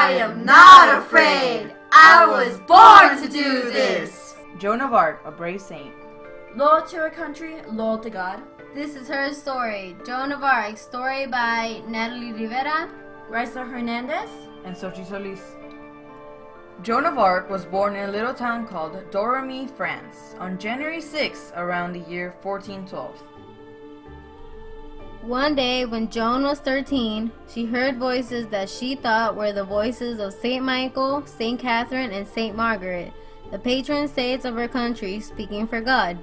I am not afraid. I was born to do this. Joan of Arc, a brave saint. Loyal to her country, loyal to God. This is her story. Joan of Arc, story by Natalie Rivera, Raisa Hernandez, and Sochi Solis. Joan of Arc was born in a little town called Domremy, France, on January 6 around the year 1412. One day, when Joan was 13, she heard voices that she thought were the voices of Saint Michael, Saint Catherine, and Saint Margaret, the patron saints of her country, speaking for God.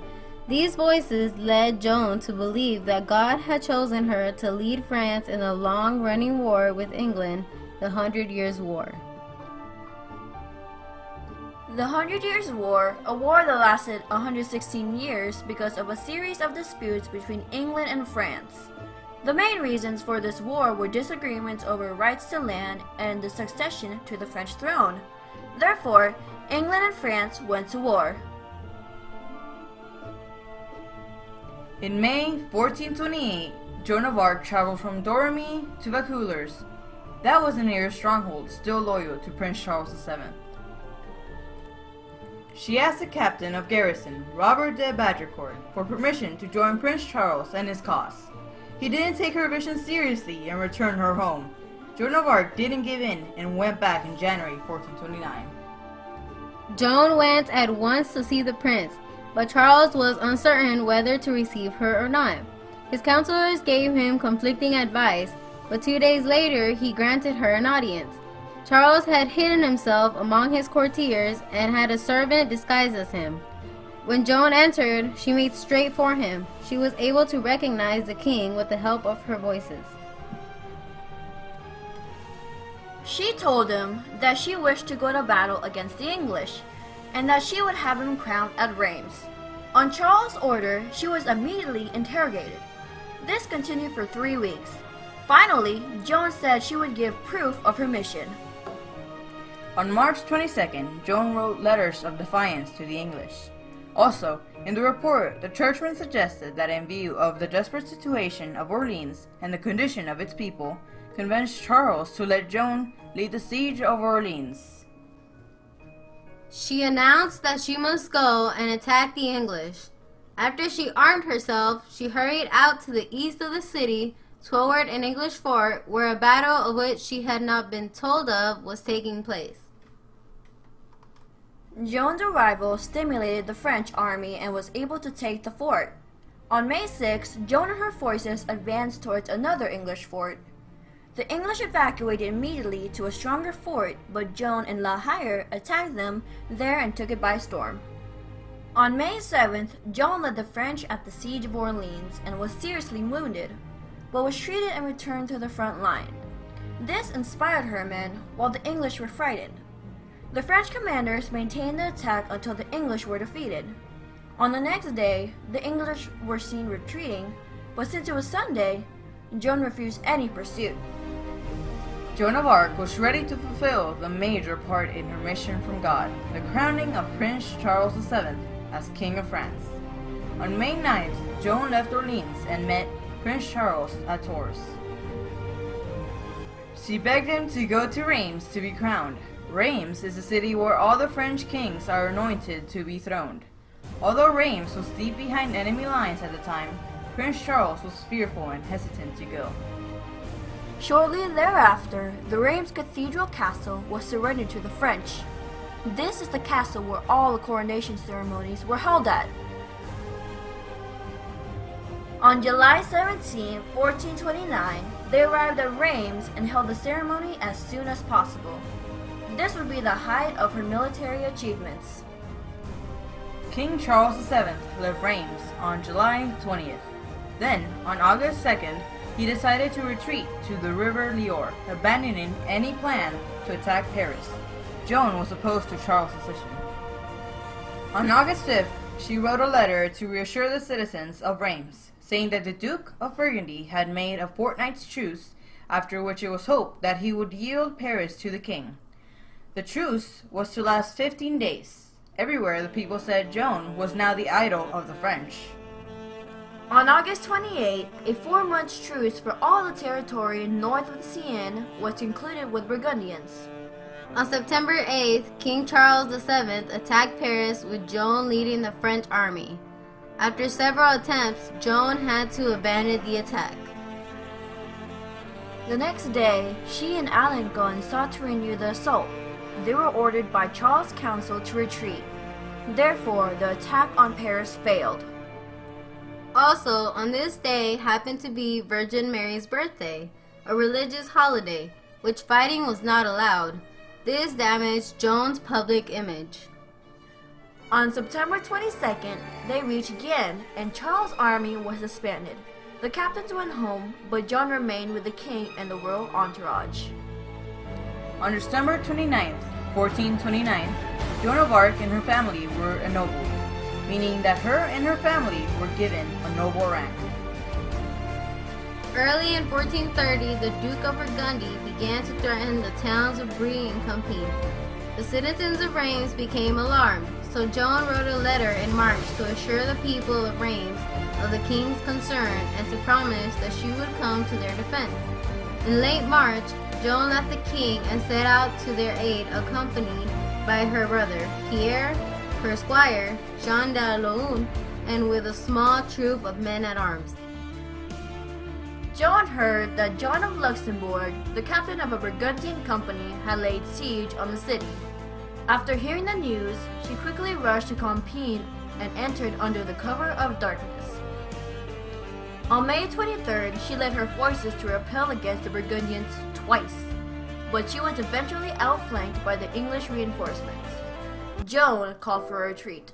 These voices led Joan to believe that God had chosen her to lead France in a long-running war with England, the 100 Years' War. The 100 Years' War, a war that lasted 116 years because of a series of disputes between England and France. The main reasons for this war were disagreements over rights to land and the succession to the French throne. Therefore, England and France went to war. In May 1428, Joan of Arc traveled from Domremy to Vaucouleurs. That was the nearest stronghold, still loyal to Prince Charles VII. She asked the captain of garrison, Robert de Badgercourt, for permission to join Prince Charles and his cause. He didn't take her vision seriously and returned her home. Joan of Arc didn't give in and went back in January 1429. Joan went at once to see the prince, but Charles was uncertain whether to receive her or not. His counselors gave him conflicting advice, but 2 days later he granted her an audience. Charles had hidden himself among his courtiers and had a servant disguised as him. When Joan entered, she made straight for him. She was able to recognize the king with the help of her voices. She told him that she wished to go to battle against the English, and that she would have him crowned at Reims. On Charles' order, she was immediately interrogated. This continued for 3 weeks. Finally, Joan said she would give proof of her mission. On March 22nd, Joan wrote letters of defiance to the English. Also, in the report, the churchmen suggested that in view of the desperate situation of Orleans and the condition of its people, convinced Charles to let Joan lead the siege of Orleans. She announced that she must go and attack the English. After she armed herself, she hurried out to the east of the city toward an English fort where a battle of which she had not been told of was taking place. Joan's arrival stimulated the French army and was able to take the fort. On May 6, Joan and her forces advanced towards another English fort. The English evacuated immediately to a stronger fort, but Joan and La Hire attacked them there and took it by storm. On May 7th, Joan led the French at the siege of Orleans and was seriously wounded, but was treated and returned to the front line. This inspired her men, while the English were frightened. The French commanders maintained the attack until the English were defeated. On the next day, the English were seen retreating, but since it was Sunday, Joan refused any pursuit. Joan of Arc was ready to fulfill the major part in her mission from God, the crowning of Prince Charles VII as King of France. On May 9th, Joan left Orleans and met Prince Charles at Tours. She begged him to go to Reims to be crowned. Reims is the city where all the French kings are anointed to be throned. Although Reims was deep behind enemy lines at the time, Prince Charles was fearful and hesitant to go. Shortly thereafter, the Reims Cathedral Castle was surrendered to the French. This is the castle where all the coronation ceremonies were held at. On July 17, 1429, they arrived at Reims and held the ceremony as soon as possible. This would be the height of her military achievements. King Charles VII left Reims on July 20th. Then, on August 2nd, he decided to retreat to the river Loire, abandoning any plan to attack Paris. Joan was opposed to Charles' decision. On August 5th, she wrote a letter to reassure the citizens of Reims, saying that the Duke of Burgundy had made a fortnight's truce, after which it was hoped that he would yield Paris to the king. The truce was to last 15 days. Everywhere the people said Joan was now the idol of the French. On August 28, a 4-month truce for all the territory north of the Seine was concluded with Burgundians. On September 8th, King Charles VII attacked Paris with Joan leading the French army. After several attempts, Joan had to abandon the attack. The next day, she and Alençon sought to renew the assault. They were ordered by Charles' council to retreat. Therefore, the attack on Paris failed. Also, on this day happened to be Virgin Mary's birthday, a religious holiday, which fighting was not allowed. This damaged Joan's public image. On September 22nd, they reached Gien, and Charles' army was disbanded. The captains went home, but Joan remained with the king and the royal entourage. On December 29th, 1429, Joan of Arc and her family were ennobled, meaning that her and her family were given a noble rank. Early in 1430, the Duke of Burgundy began to threaten the towns of Brie and Compiègne. The citizens of Reims became alarmed, so Joan wrote a letter in March to assure the people of Reims of the king's concern and to promise that she would come to their defense. In late March, Joan left the king and set out to their aid, accompanied by her brother Pierre, her squire Jean de Laune, and with a small troop of men-at-arms. Joan heard that John of Luxembourg, the captain of a Burgundian company, had laid siege on the city. After hearing the news, she quickly rushed to Compiègne and entered under the cover of darkness. On May 23rd, she led her forces to repel against the Burgundians twice, but she was eventually outflanked by the English reinforcements. Joan called for a retreat.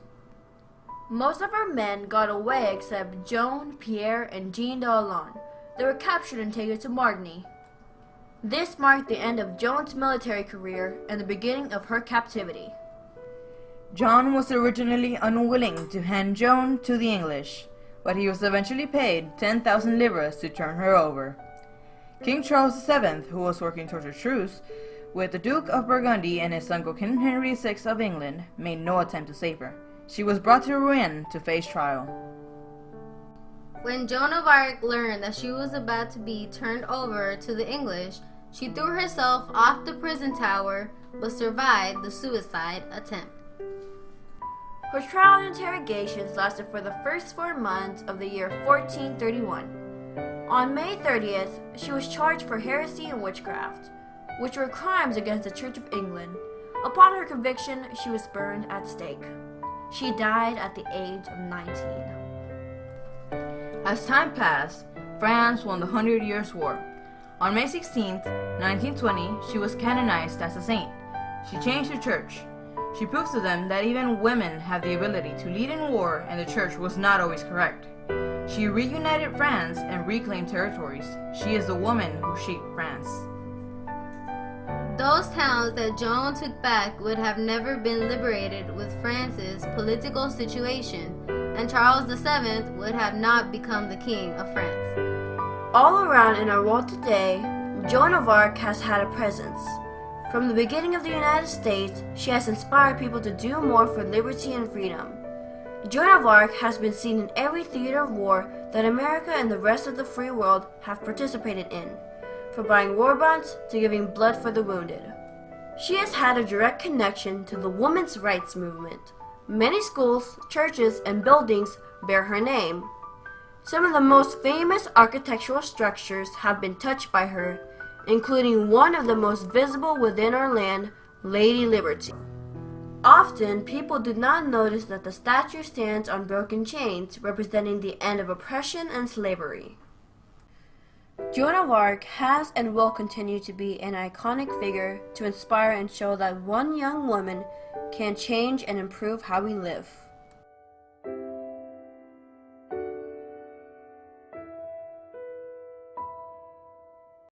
Most of her men got away except Joan, Pierre, and Jean d'Aulon. They were captured and taken to Margny. This marked the end of Joan's military career and the beginning of her captivity. John was originally unwilling to hand Joan to the English, but he was eventually paid 10,000 livres to turn her over. King Charles VII, who was working towards a truce with the Duke of Burgundy and his uncle King Henry VI of England, made no attempt to save her. She was brought to Rouen to face trial. When Joan of Arc learned that she was about to be turned over to the English, she threw herself off the prison tower but survived the suicide attempt. Her trial and interrogations lasted for the first 4 months of the year 1431. On May 30th, she was charged for heresy and witchcraft, which were crimes against the Church of England. Upon her conviction, she was burned at stake. She died at the age of 19. As time passed, France won the 100 Years' War. On May 16, 1920, she was canonized as a saint. She changed the church. She proves to them that even women have the ability to lead in war and the church was not always correct. She reunited France and reclaimed territories. She is the woman who shaped France. Those towns that Joan took back would have never been liberated with France's political situation, and Charles VII would have not become the King of France. All around in our world today, Joan of Arc has had a presence. From the beginning of the United States, she has inspired people to do more for liberty and freedom. Joan of Arc has been seen in every theater of war that America and the rest of the free world have participated in, from buying war bonds to giving blood for the wounded. She has had a direct connection to the women's rights movement. Many schools, churches, and buildings bear her name. Some of the most famous architectural structures have been touched by her, including one of the most visible within our land, Lady Liberty. Often, people do not notice that the statue stands on broken chains, representing the end of oppression and slavery. Joan of Arc has and will continue to be an iconic figure to inspire and show that one young woman can change and improve how we live.